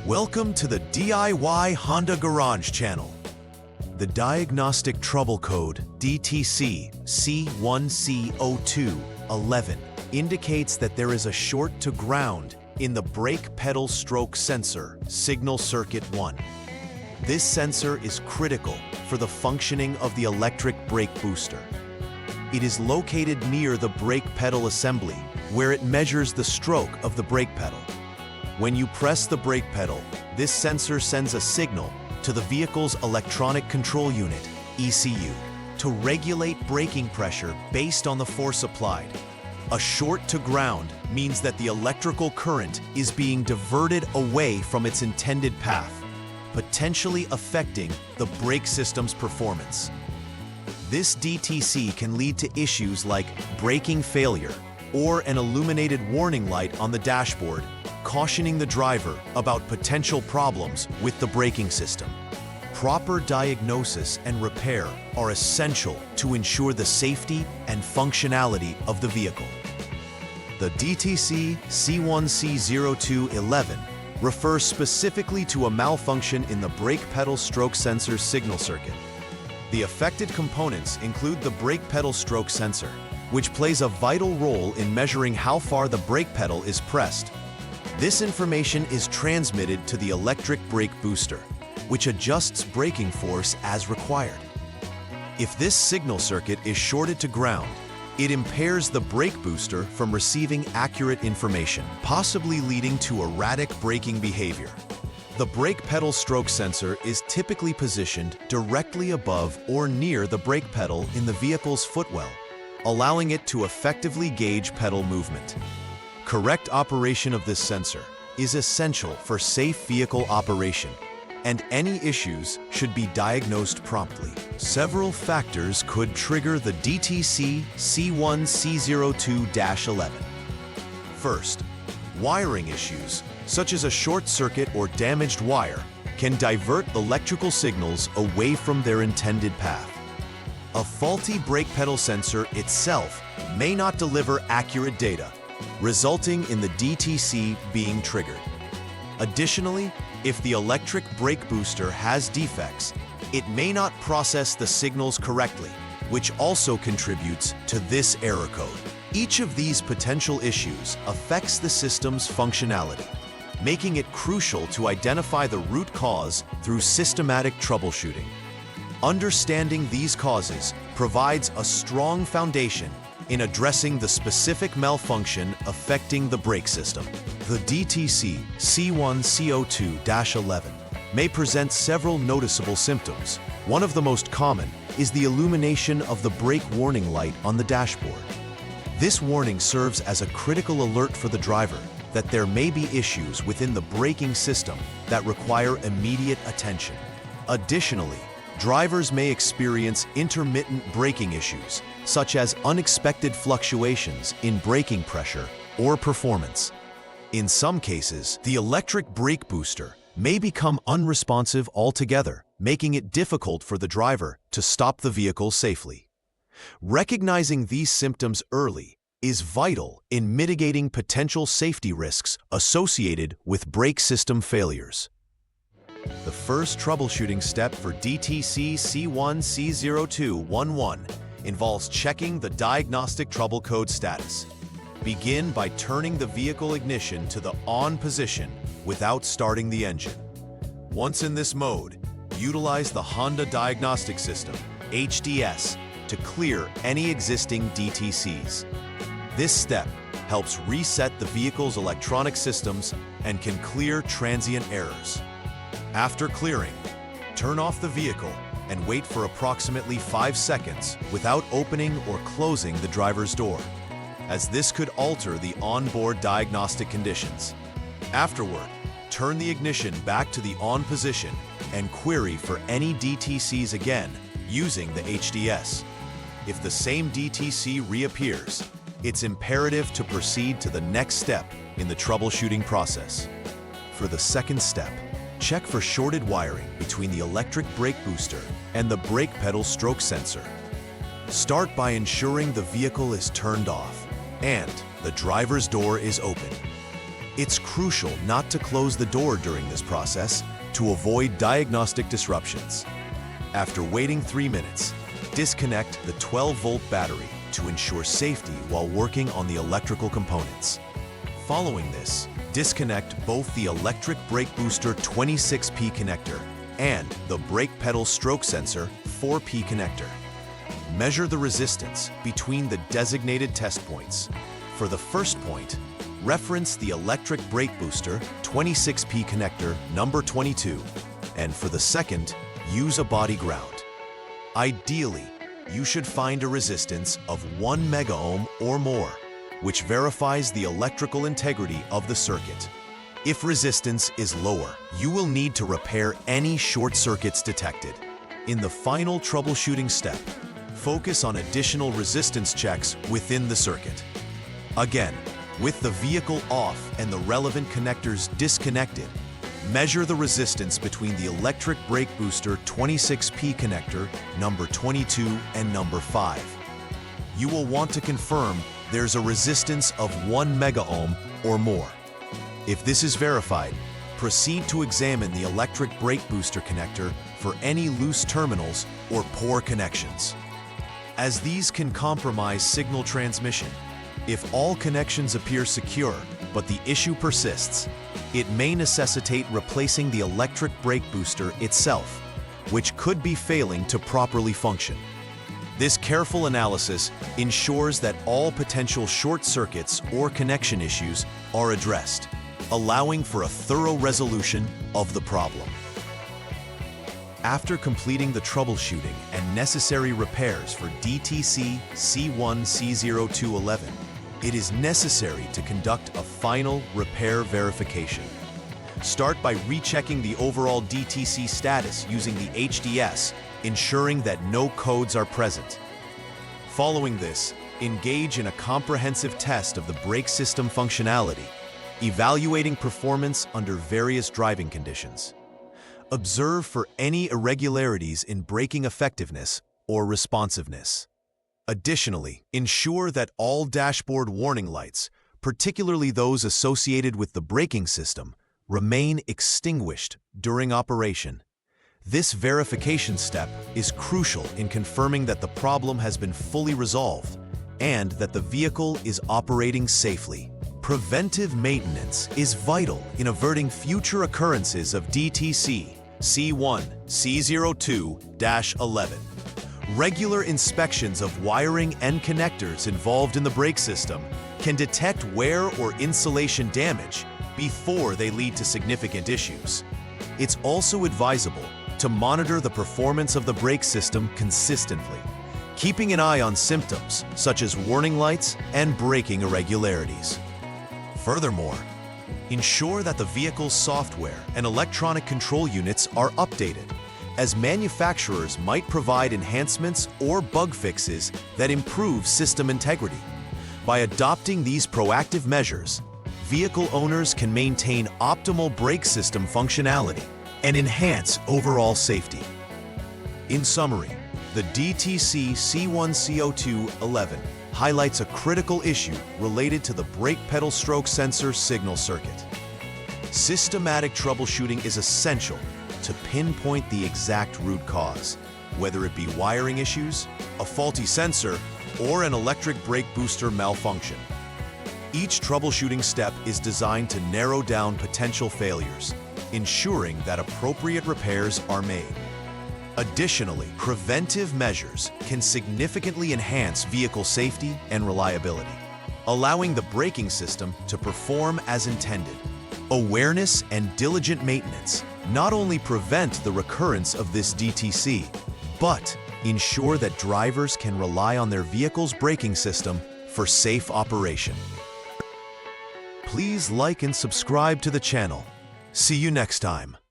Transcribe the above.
Welcome to the DIY Honda Garage channel. The Diagnostic Trouble Code, DTC C1C02-11, indicates that there is a short to ground in the brake pedal stroke sensor, signal circuit 1. This sensor is critical for the functioning of the electric brake booster. It is located near the brake pedal assembly, where it measures the stroke of the brake pedal. When you press the brake pedal, this sensor sends a signal to the vehicle's electronic control unit, ECU, to regulate braking pressure based on the force applied. A short to ground means that the electrical current is being diverted away from its intended path, potentially affecting the brake system's performance. This DTC can lead to issues like braking failure or an illuminated warning light on the dashboard, cautioning the driver about potential problems with the braking system. Proper diagnosis and repair are essential to ensure the safety and functionality of the vehicle. The DTC C1C02-11 refers specifically to a malfunction in the brake pedal stroke sensor signal circuit. The affected components include the brake pedal stroke sensor, which plays a vital role in measuring how far the brake pedal is pressed. This information is transmitted to the electric brake booster, which adjusts braking force as required. If this signal circuit is shorted to ground, it impairs the brake booster from receiving accurate information, possibly leading to erratic braking behavior. The brake pedal stroke sensor is typically positioned directly above or near the brake pedal in the vehicle's footwell, allowing it to effectively gauge pedal movement. Correct operation of this sensor is essential for safe vehicle operation, and any issues should be diagnosed promptly. Several factors could trigger the DTC C1C02-11. First, wiring issues, such as a short circuit or damaged wire, can divert electrical signals away from their intended path. A faulty brake pedal sensor itself may not deliver accurate data, resulting in the DTC being triggered. Additionally, if the electric brake booster has defects, it may not process the signals correctly, which also contributes to this error code. Each of these potential issues affects the system's functionality, making it crucial to identify the root cause through systematic troubleshooting. Understanding these causes provides a strong foundation in addressing the specific malfunction affecting the brake system. The DTC C1C02-11 may present several noticeable symptoms. One of the most common is the illumination of the brake warning light on the dashboard. This warning serves as a critical alert for the driver that there may be issues within the braking system that require immediate attention. Additionally, drivers may experience intermittent braking issues, such as unexpected fluctuations in braking pressure or performance. In some cases, the electric brake booster may become unresponsive altogether, making it difficult for the driver to stop the vehicle safely. Recognizing these symptoms early is vital in mitigating potential safety risks associated with brake system failures. The first troubleshooting step for DTC C1C02-11 involves checking the Diagnostic Trouble Code status. Begin by turning the vehicle ignition to the on position without starting the engine. Once in this mode, utilize the Honda Diagnostic System, HDS, to clear any existing DTCs. This step helps reset the vehicle's electronic systems and can clear transient errors. After clearing, turn off the vehicle and wait for approximately 5 seconds without opening or closing the driver's door, as this could alter the onboard diagnostic conditions. Afterward, turn the ignition back to the on position and query for any DTCs again using the HDS. If the same DTC reappears, it's imperative to proceed to the next step in the troubleshooting process. For the second step, check for shorted wiring between the electric brake booster and the brake pedal stroke sensor. Start by ensuring the vehicle is turned off and the driver's door is open. It's crucial not to close the door during this process to avoid diagnostic disruptions. After waiting 3 minutes, disconnect the 12-volt battery to ensure safety while working on the electrical components. Following this, disconnect both the electric brake booster 26P connector and the brake pedal stroke sensor 4P connector. Measure the resistance between the designated test points. For the first point, reference the electric brake booster 26P connector number 22, and for the second, use a body ground. Ideally, you should find a resistance of 1 megaohm or more, which verifies the electrical integrity of the circuit. If resistance is lower, you will need to repair any short circuits detected. In the final troubleshooting step, focus on additional resistance checks within the circuit. Again, with the vehicle off and the relevant connectors disconnected, measure the resistance between the electric brake booster 26P connector number 22 and number 5. You will want to confirm there's a resistance of 1 megaohm or more. If this is verified, proceed to examine the electric brake booster connector for any loose terminals or poor connections, as these can compromise signal transmission. If all connections appear secure, but the issue persists, it may necessitate replacing the electric brake booster itself, which could be failing to properly function. This careful analysis ensures that all potential short circuits or connection issues are addressed, allowing for a thorough resolution of the problem. After completing the troubleshooting and necessary repairs for DTC C1C02-11, it is necessary to conduct a final repair verification. Start by rechecking the overall DTC status using the HDS, ensuring that no codes are present. Following this, engage in a comprehensive test of the brake system functionality, evaluating performance under various driving conditions. Observe for any irregularities in braking effectiveness or responsiveness. Additionally, ensure that all dashboard warning lights, particularly those associated with the braking system, remain extinguished during operation. This verification step is crucial in confirming that the problem has been fully resolved and that the vehicle is operating safely. Preventive maintenance is vital in averting future occurrences of DTC C1C02-11. Regular inspections of wiring and connectors involved in the brake system can detect wear or insulation damage before they lead to significant issues. It's also advisable to monitor the performance of the brake system consistently, keeping an eye on symptoms such as warning lights and braking irregularities. Furthermore, ensure that the vehicle's software and electronic control units are updated, as manufacturers might provide enhancements or bug fixes that improve system integrity. By adopting these proactive measures, vehicle owners can maintain optimal brake system functionality and enhance overall safety. In summary, the DTC C1C02-11 highlights a critical issue related to the brake pedal stroke sensor signal circuit. Systematic troubleshooting is essential to pinpoint the exact root cause, whether it be wiring issues, a faulty sensor, or an electric brake booster malfunction. Each troubleshooting step is designed to narrow down potential failures, ensuring that appropriate repairs are made. Additionally, preventive measures can significantly enhance vehicle safety and reliability, allowing the braking system to perform as intended. Awareness and diligent maintenance not only prevent the recurrence of this DTC, but ensure that drivers can rely on their vehicle's braking system for safe operation. Please like and subscribe to the channel. See you next time.